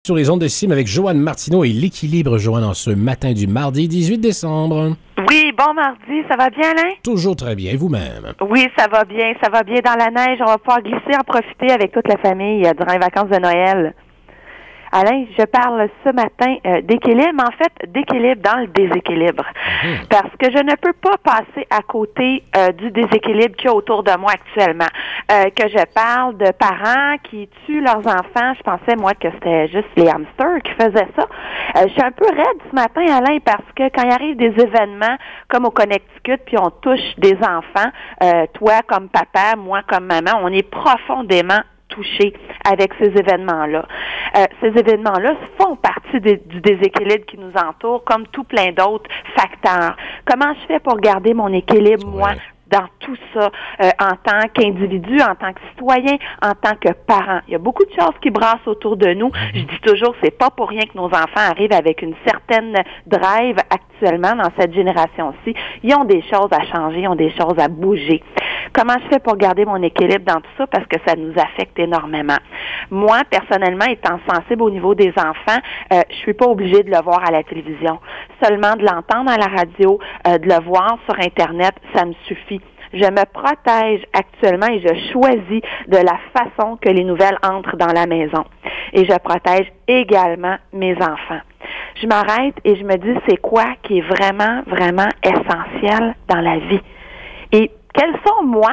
Sur les ondes de Sim avec Joanne Martineau et l'équilibre, Joanne, en ce matin du mardi 18 décembre. Oui, bon mardi, ça va bien, Alain? Toujours très bien, et vous-même? Oui, ça va bien dans la neige. On va pouvoir glisser, en profiter avec toute la famille durant les vacances de Noël. Alain, je parle ce matin d'équilibre, mais en fait d'équilibre dans le déséquilibre. Parce que je ne peux pas passer à côté du déséquilibre qu'il y a autour de moi actuellement. Que je parle de parents qui tuent leurs enfants. Je pensais, moi, que c'était juste les hamsters qui faisaient ça. Je suis un peu raide ce matin, Alain, parce que quand il arrive des événements comme au Connecticut, puis on touche des enfants, toi comme papa, moi comme maman, on est profondément touchés avec ces événements-là. Ces événements-là font partie du déséquilibre qui nous entoure, comme tout plein d'autres facteurs. Comment je fais pour garder mon équilibre, moi, dans tout ça, en tant qu'individu, en tant que citoyen, en tant que parent? Il y a beaucoup de choses qui brassent autour de nous. Je dis toujours, c'est pas pour rien que nos enfants arrivent avec une certaine drive actuellement dans cette génération-ci. Ils ont des choses à changer, ils ont des choses à bouger. Comment je fais pour garder mon équilibre dans tout ça? Parce que ça nous affecte énormément. Moi, personnellement, étant sensible au niveau des enfants, je suis pas obligée de le voir à la télévision. Seulement de l'entendre à la radio, de le voir sur Internet, ça me suffit. Je me protège actuellement et je choisis de la façon que les nouvelles entrent dans la maison. Et je protège également mes enfants. Je m'arrête et je me dis, c'est quoi qui est vraiment, vraiment essentiel dans la vie? Et quels sont, moi,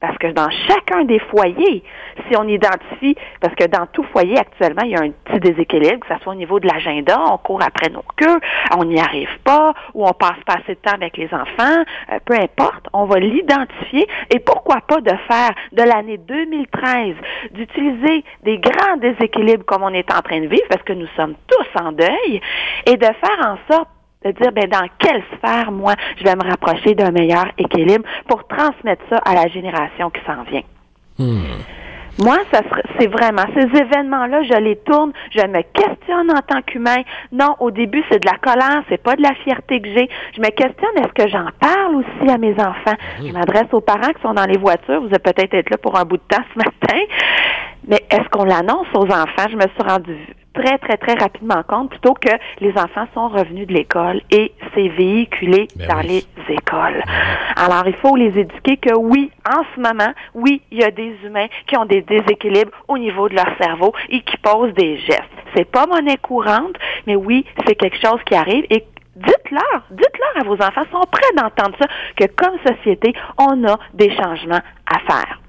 parce que dans chacun des foyers, si on identifie, parce que dans tout foyer actuellement, il y a un petit déséquilibre, que ce soit au niveau de l'agenda, on court après nos queues, on n'y arrive pas, ou on passe pas assez de temps avec les enfants, peu importe, on va l'identifier, et pourquoi pas de faire de l'année 2013, d'utiliser des grands déséquilibres comme on est en train de vivre, parce que nous sommes tous en deuil, et de faire en sorte de dire, dans quelle sphère, moi, je vais me rapprocher d'un meilleur équilibre pour transmettre ça à la génération qui s'en vient. Moi, c'est vraiment, ces événements-là, je les tourne, je me questionne en tant qu'humain. Non, au début, c'est de la colère, c'est pas de la fierté que j'ai. Je me questionne, est-ce que j'en parle aussi à mes enfants? Je m'adresse aux parents qui sont dans les voitures, vous allez peut-être être là pour un bout de temps ce matin. Mais est-ce qu'on l'annonce aux enfants? Je me suis rendue très, très, très rapidement compte, plutôt que les enfants sont revenus de l'école et c'est véhiculé dans les écoles. Alors, il faut les éduquer que oui, en ce moment, oui, il y a des humains qui ont des déséquilibres au niveau de leur cerveau et qui posent des gestes. C'est pas monnaie courante, mais oui, c'est quelque chose qui arrive et dites-leur à vos enfants, sont prêts d'entendre ça, que comme société, on a des changements à faire.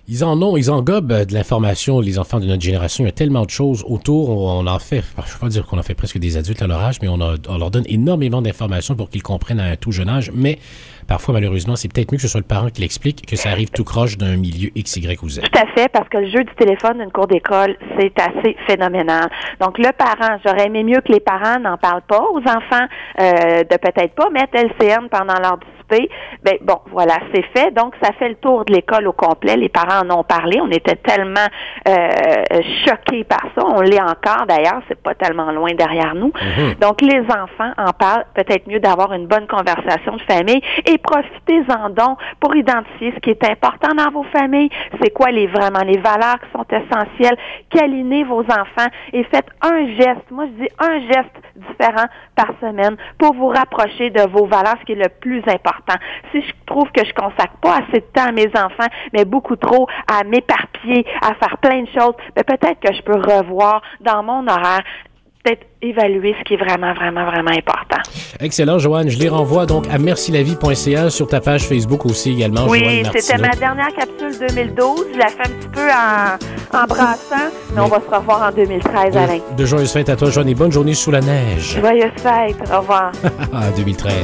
Ils engobent de l'information, les enfants de notre génération. Il y a tellement de choses autour. On en fait, je ne veux pas dire qu'on en fait presque des adultes à leur âge, mais on leur donne énormément d'informations pour qu'ils comprennent à un tout jeune âge. Mais parfois, malheureusement, c'est peut-être mieux que ce soit le parent qui l'explique, que ça arrive tout croche d'un milieu X, Y ou Z. Tout à fait, parce que le jeu du téléphone d'une cour d'école, c'est assez phénoménal. Donc, le parent, j'aurais aimé mieux que les parents n'en parlent pas aux enfants, de peut-être pas mettre LCN pendant leur souper. Ben bon, voilà, c'est fait. Donc, ça fait le tour de l'école au complet. Les parents en ont parlé. On était tellement choqués par ça. On l'est encore, d'ailleurs. C'est pas tellement loin derrière nous. Donc, les enfants en parlent. Peut-être mieux d'avoir une bonne conversation de famille et profitez-en donc pour identifier ce qui est important dans vos familles. C'est quoi vraiment les valeurs qui sont essentielles. Câlinez vos enfants et faites un geste. Moi, je dis un geste différent par semaine pour vous rapprocher de vos valeurs, ce qui est le plus important. Si je trouve que je consacre pas assez de temps à mes enfants, mais beaucoup trop à m'éparpiller, à faire plein de choses, mais peut-être que je peux revoir dans mon horaire, peut-être évaluer ce qui est vraiment, vraiment, vraiment important. Excellent, Joanne. Je les renvoie donc à mercilavie.ca sur ta page Facebook aussi également. Oui, c'était ma dernière capsule 2012. Je la fais un petit peu en brassant, mais on va se revoir en 2013, Alain. De joyeuses fêtes à toi, Joanne, et bonne journée sous la neige. Joyeuses fêtes. Au revoir. 2013.